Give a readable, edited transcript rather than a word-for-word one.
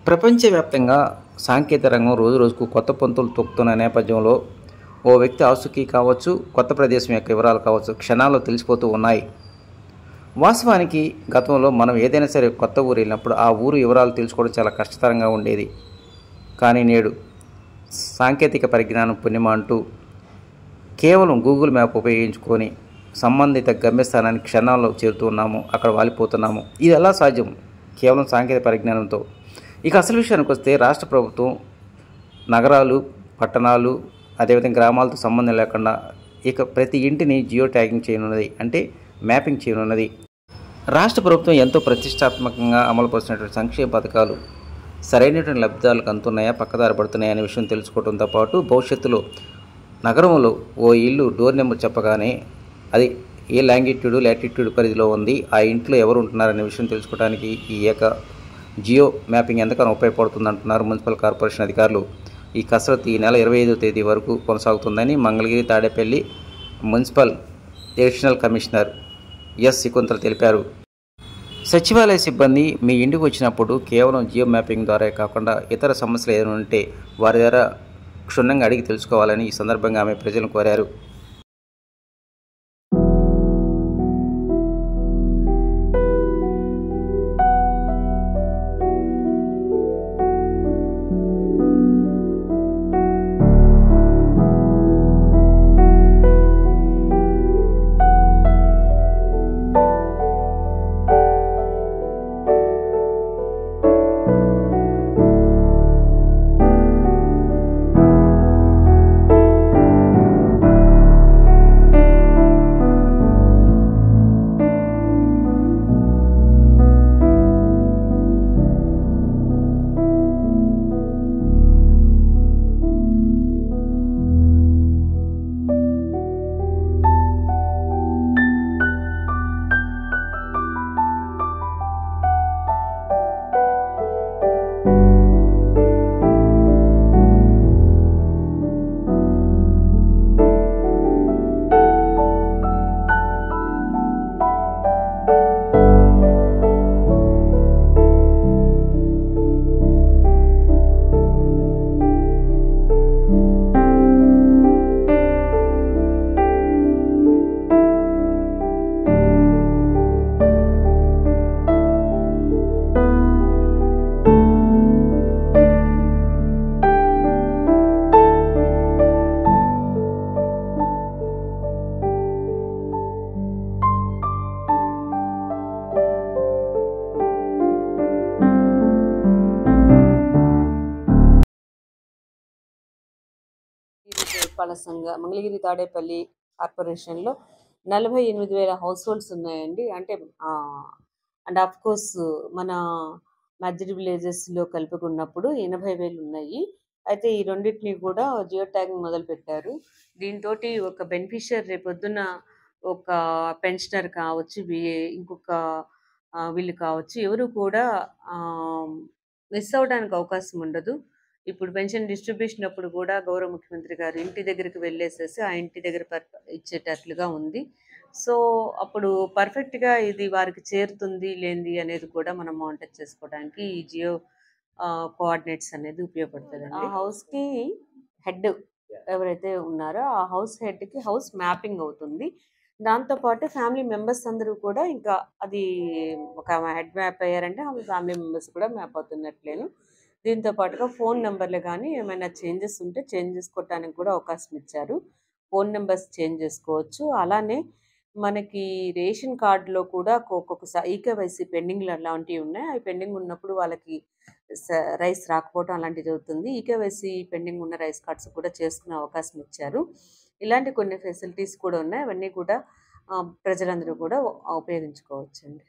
ప్రపంచవ్యాప్తంగా సాంకేతిక రంగం రోజురోజుకు కొత్త పంతులు తొక్కుతున్న నేపథ్యంలో ఓ వ్యక్తి ఆచూకీ కావచ్చు, కొత్త ప్రదేశం యొక్క వివరాలు కావచ్చు క్షణాల్లో తెలిసిపోతూ ఉన్నాయి. వాస్తవానికి గతంలో మనం ఏదైనా సరే కొత్త ఊరు వెళ్ళినప్పుడు ఆ ఊరు వివరాలు తెలుసుకోవడం చాలా కష్టతరంగా ఉండేది. కానీ నేడు సాంకేతిక పరిజ్ఞానం పుణ్యమా అంటూ కేవలం గూగుల్ మ్యాప్ ఉపయోగించుకొని సంబంధిత గమ్యస్థానానికి క్షణాల్లో చేరుతున్నాము, అక్కడ వాలిపోతున్నాము. ఇది ఎలా సాధ్యం? కేవలం సాంకేతిక పరిజ్ఞానంతో. ఇక అసలు విషయానికి వస్తే రాష్ట్ర ప్రభుత్వం నగరాలు, పట్టణాలు, అదేవిధంగా గ్రామాలతో సంబంధం లేకుండా ఇక ప్రతి ఇంటిని జియో ట్యాగింగ్ చేయనున్నది, అంటే మ్యాపింగ్ చేయనున్నది. రాష్ట్ర ప్రభుత్వం ఎంతో ప్రతిష్టాత్మకంగా అమలుపరుస్తున్నటువంటి సంక్షేమ పథకాలు సరైనటువంటి లబ్ధిదారులకు అందుతున్నాయా, పక్కదారి పడుతున్నాయా అనే విషయం తెలుసుకోవడంతో పాటు భవిష్యత్తులో నగరంలో ఓ ఇల్లు డోర్ నెంబర్ చెప్పగానే అది ఏ లాంగిట్యూడ్ లాటిట్యూడ్ పరిధిలో ఉంది, ఆ ఇంట్లో ఎవరు ఉంటున్నారనే విషయం తెలుసుకోవడానికి ఈ జియో మ్యాపింగ్ ఎంతగానో ఉపయోగపడుతుంది అంటున్నారు మున్సిపల్ కార్పొరేషన్ అధికారులు. ఈ కసరత్తు ఈ నెల 25వ తేదీ వరకు కొనసాగుతుందని Mangalagiri Tadepalli municipal additional commissioner S Shakuntala తెలిపారు. సచివాలయ సిబ్బంది మీ ఇంటికి వచ్చినప్పుడు కేవలం జియో మ్యాపింగ్ ద్వారా కాకుండా ఇతర సమస్యలు ఏదైనా ఉంటే వారి ద్వారా క్షుణ్ణంగా అడిగి తెలుసుకోవాలని ఈ సందర్భంగా ఆమె ప్రజలను కోరారు. మంగళగిరి తాడేపల్లి కార్పొరేషన్లో 48,000 హౌస్ హోల్డ్స్ ఉన్నాయండి. అంటే అండ్ ఆఫ్ కోర్స్ మన మధ్య విలేజెస్లో కలుపుకున్నప్పుడు 80,000 ఉన్నాయి. అయితే ఈ రెండింటిని కూడా జియో ట్యాగింగ్ మొదలు పెట్టారు. దీంతో ఒక బెనిఫిషియర్ రేపొద్దున ఒక పెన్షనర్ కావచ్చు, ఇంకొక వీళ్ళు కావచ్చు, ఎవరు కూడా మిస్ అవడానికి అవకాశం ఉండదు. ఇప్పుడు పెన్షన్ డిస్ట్రిబ్యూషన్ అప్పుడు కూడా గౌరవ ముఖ్యమంత్రి గారు ఇంటి దగ్గరికి వెళ్ళేసేసి ఆ ఇంటి దగ్గర ఇచ్చేటట్లుగా ఉంది. సో అప్పుడు పర్ఫెక్ట్గా ఇది వారికి చేరుతుంది లేనిది అనేది కూడా మనం మానిటర్ చేసుకోవడానికి ఈ జియో కోఆర్డినేట్స్ అనేది ఉపయోగపడుతుందండి. ఆ హౌస్కి హెడ్ ఎవరైతే ఉన్నారో ఆ హౌస్ హెడ్కి హౌస్ మ్యాపింగ్ అవుతుంది. దాంతోపాటు ఫ్యామిలీ మెంబర్స్ అందరూ కూడా ఇంకా అది ఒక హెడ్ మ్యాప్ అయ్యారంటే ఆ ఫ్యామిలీ మెంబర్స్ కూడా మ్యాప్ అవుతున్నట్లేను. దీంతో పాటుగా ఫోన్ నెంబర్లు కానీ ఏమైనా చేంజెస్ ఉంటే చేంజ్ చేసుకోవడానికి కూడా అవకాశం ఇచ్చారు. ఫోన్ నెంబర్స్ చేంజ్ చేసుకోవచ్చు. అలానే మనకి రేషన్ కార్డులో కూడా ఒక్కొక్కసారి ఈకేవైసీ పెండింగ్లు అలాంటివి ఉన్నాయి. అవి పెండింగ్ ఉన్నప్పుడు వాళ్ళకి రైస్ రాకపోవడం అలాంటివి జరుగుతుంది. ఈకేవైసీ పెండింగ్ ఉన్న రైస్ కార్డ్స్ కూడా చేసుకునే అవకాశం ఇచ్చారు. ఇలాంటి కొన్ని ఫెసిలిటీస్ కూడా ఉన్నాయి. అవన్నీ కూడా ప్రజలందరూ కూడా ఉపయోగించుకోవచ్చండి.